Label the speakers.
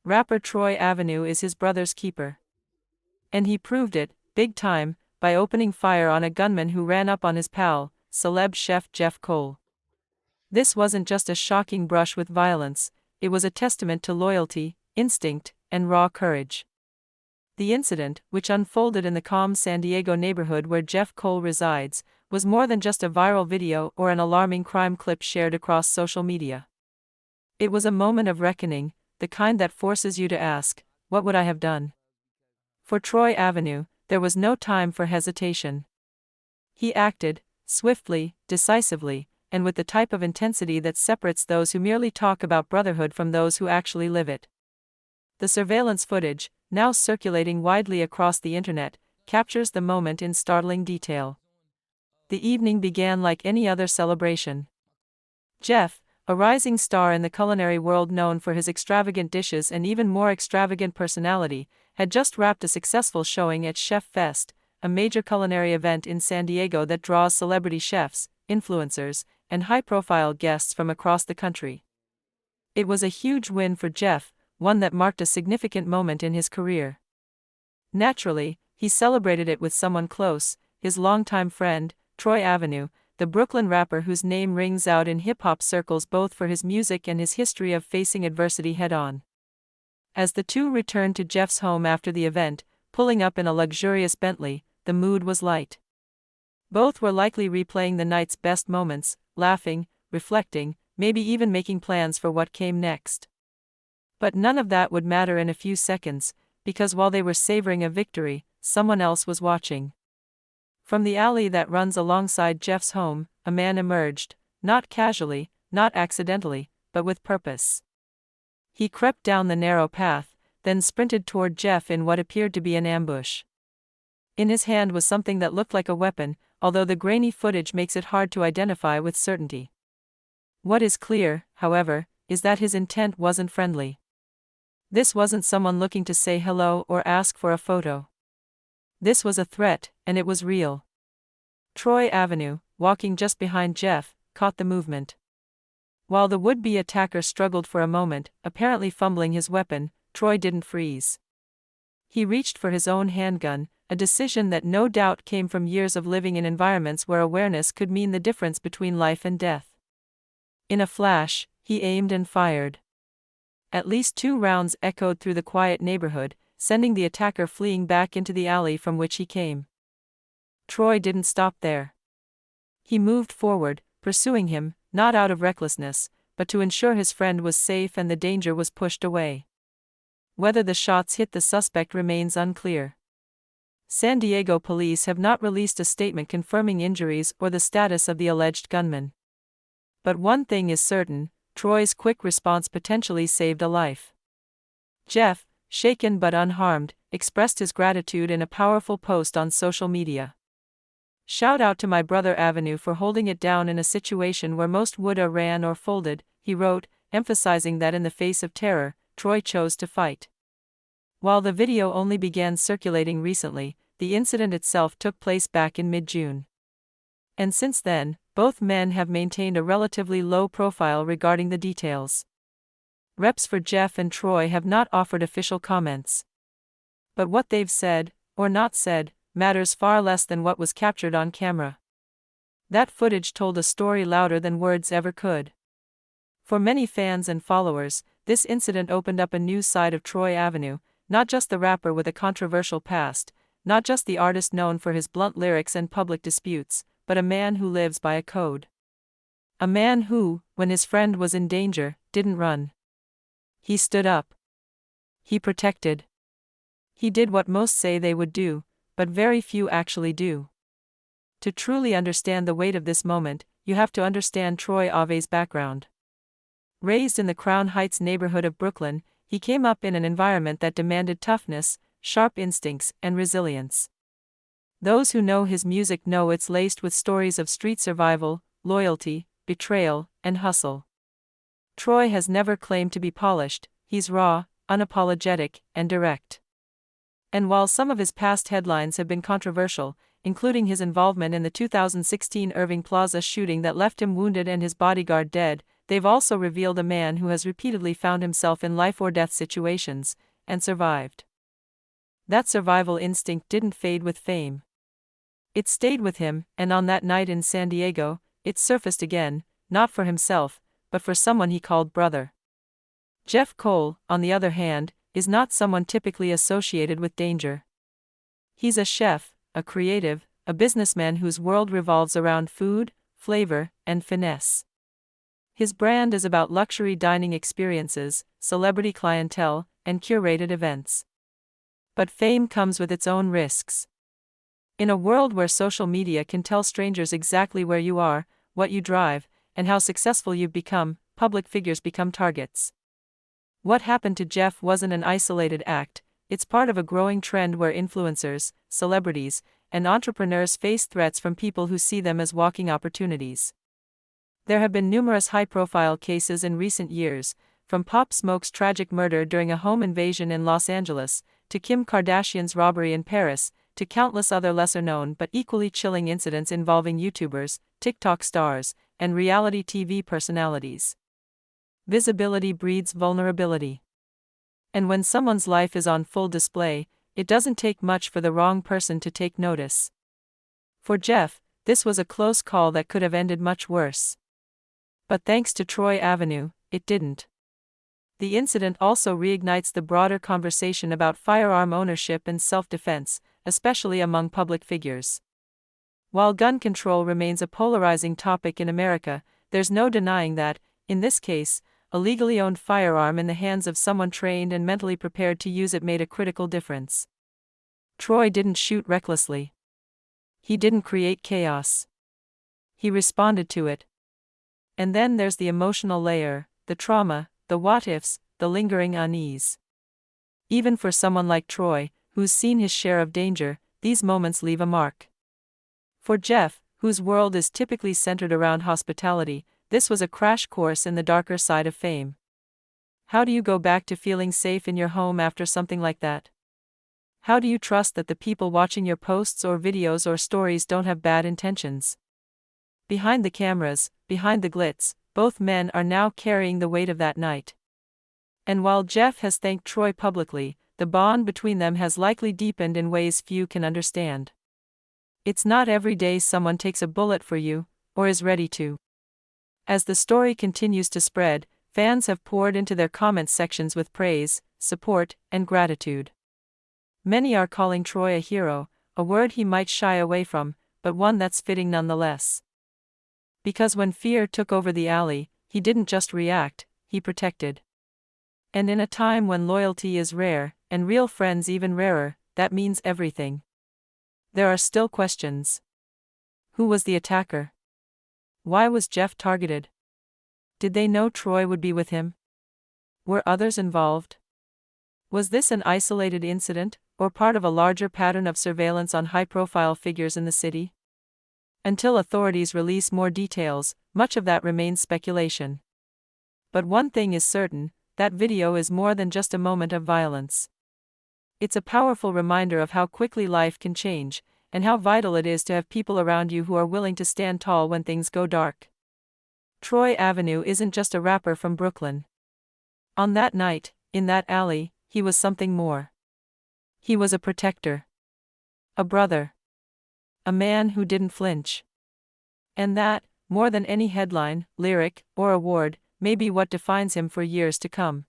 Speaker 1: rapper Troy Avenue is his brother's keeper. And he proved it, big time, by opening fire on a gunman who ran up on his pal, celeb chef Geoff Cole. This wasn't just a shocking brush with violence, it was a testament to loyalty, instinct, and raw courage. The incident, which unfolded in the calm San Diego neighborhood where Geoff Cole resides, was more than just a viral video or an alarming crime clip shared across social media. It was a moment of reckoning, the kind that forces you to ask, what would I have done? For Troy Avenue, there was no time for hesitation. He acted, swiftly, decisively, and with the type of intensity that separates those who merely talk about brotherhood from those who actually live it. The surveillance footage, now circulating widely across the internet, captures the moment in startling detail. The evening began like any other celebration. Geoff, a rising star in the culinary world known for his extravagant dishes and even more extravagant personality, had just wrapped a successful showing at Chef Fest, a major culinary event in San Diego that draws celebrity chefs, influencers, and high-profile guests from across the country. It was a huge win for Geoff, one that marked a significant moment in his career. Naturally, he celebrated it with someone close, his longtime friend, Troy Avenue, the Brooklyn rapper whose name rings out in hip-hop circles both for his music and his history of facing adversity head-on. As the two returned to Geoff's home after the event, pulling up in a luxurious Bentley, the mood was light. Both were likely replaying the night's best moments, laughing, reflecting, maybe even making plans for what came next. But none of that would matter in a few seconds, because while they were savoring a victory, someone else was watching. From the alley that runs alongside Geoff's home, a man emerged, not casually, not accidentally, but with purpose. He crept down the narrow path, then sprinted toward Geoff in what appeared to be an ambush. In his hand was something that looked like a weapon, although the grainy footage makes it hard to identify with certainty. What is clear, however, is that his intent wasn't friendly. This wasn't someone looking to say hello or ask for a photo. This was a threat, and it was real. Troy Avenue, walking just behind Geoff, caught the movement. While the would-be attacker struggled for a moment, apparently fumbling his weapon, Troy didn't freeze. He reached for his own handgun, a decision that no doubt came from years of living in environments where awareness could mean the difference between life and death. In a flash, he aimed and fired. At least 2 rounds echoed through the quiet neighborhood, sending the attacker fleeing back into the alley from which he came. Troy didn't stop there. He moved forward, pursuing him, not out of recklessness, but to ensure his friend was safe and the danger was pushed away. Whether the shots hit the suspect remains unclear. San Diego police have not released a statement confirming injuries or the status of the alleged gunman. But one thing is certain, Troy's quick response potentially saved a life. Geoff, shaken but unharmed, expressed his gratitude in a powerful post on social media. "Shout out to my brother Avenue for holding it down in a situation where most would have ran or folded," he wrote, emphasizing that in the face of terror, Troy chose to fight. While the video only began circulating recently, the incident itself took place back in mid-June. And since then, both men have maintained a relatively low profile regarding the details. Reps for Geoff and Troy have not offered official comments. But what they've said, or not said, matters far less than what was captured on camera. That footage told a story louder than words ever could. For many fans and followers, this incident opened up a new side of Troy Avenue, not just the rapper with a controversial past, not just the artist known for his blunt lyrics and public disputes, but a man who lives by a code. A man who, when his friend was in danger, didn't run. He stood up. He protected. He did what most say they would do, but very few actually do. To truly understand the weight of this moment, you have to understand Troy Ave's background. Raised in the Crown Heights neighborhood of Brooklyn, he came up in an environment that demanded toughness, sharp instincts, and resilience. Those who know his music know it's laced with stories of street survival, loyalty, betrayal, and hustle. Troy has never claimed to be polished, he's raw, unapologetic, and direct. And while some of his past headlines have been controversial, including his involvement in the 2016 Irving Plaza shooting that left him wounded and his bodyguard dead, they've also revealed a man who has repeatedly found himself in life-or-death situations, and survived. That survival instinct didn't fade with fame. It stayed with him, and on that night in San Diego, it surfaced again, not for himself, but for someone he called brother. Geoff Cole, on the other hand, is not someone typically associated with danger. He's a chef, a creative, a businessman whose world revolves around food, flavor, and finesse. His brand is about luxury dining experiences, celebrity clientele, and curated events. But fame comes with its own risks. In a world where social media can tell strangers exactly where you are, what you drive, and how successful you've become, public figures become targets. What happened to Geoff wasn't an isolated act, it's part of a growing trend where influencers, celebrities, and entrepreneurs face threats from people who see them as walking opportunities. There have been numerous high-profile cases in recent years, from Pop Smoke's tragic murder during a home invasion in Los Angeles, to Kim Kardashian's robbery in Paris, to countless other lesser-known but equally chilling incidents involving YouTubers, TikTok stars, and reality TV personalities. Visibility breeds vulnerability. And when someone's life is on full display, it doesn't take much for the wrong person to take notice. For Geoff, this was a close call that could have ended much worse. But thanks to Troy Avenue, it didn't. The incident also reignites the broader conversation about firearm ownership and self-defense, especially among public figures. While gun control remains a polarizing topic in America, there's no denying that, in this case, a legally owned firearm in the hands of someone trained and mentally prepared to use it made a critical difference. Troy didn't shoot recklessly. He didn't create chaos. He responded to it. And then there's the emotional layer, the trauma, the what-ifs, the lingering unease. Even for someone like Troy, who's seen his share of danger, these moments leave a mark. For Geoff, whose world is typically centered around hospitality, this was a crash course in the darker side of fame. How do you go back to feeling safe in your home after something like that? How do you trust that the people watching your posts or videos or stories don't have bad intentions? Behind the cameras, behind the glitz, both men are now carrying the weight of that night. And while Geoff has thanked Troy publicly, the bond between them has likely deepened in ways few can understand. It's not every day someone takes a bullet for you, or is ready to. As the story continues to spread, fans have poured into their comment sections with praise, support, and gratitude. Many are calling Troy a hero, a word he might shy away from, but one that's fitting nonetheless. Because when fear took over the alley, he didn't just react, he protected. And in a time when loyalty is rare, and real friends even rarer, that means everything. There are still questions. Who was the attacker? Why was Geoff targeted? Did they know Troy would be with him? Were others involved? Was this an isolated incident, or part of a larger pattern of surveillance on high-profile figures in the city? Until authorities release more details, much of that remains speculation. But one thing is certain, that video is more than just a moment of violence. It's a powerful reminder of how quickly life can change, and how vital it is to have people around you who are willing to stand tall when things go dark. Troy Avenue isn't just a rapper from Brooklyn. On that night, in that alley, he was something more. He was a protector. A brother. A man who didn't flinch. And that, more than any headline, lyric, or award, may be what defines him for years to come.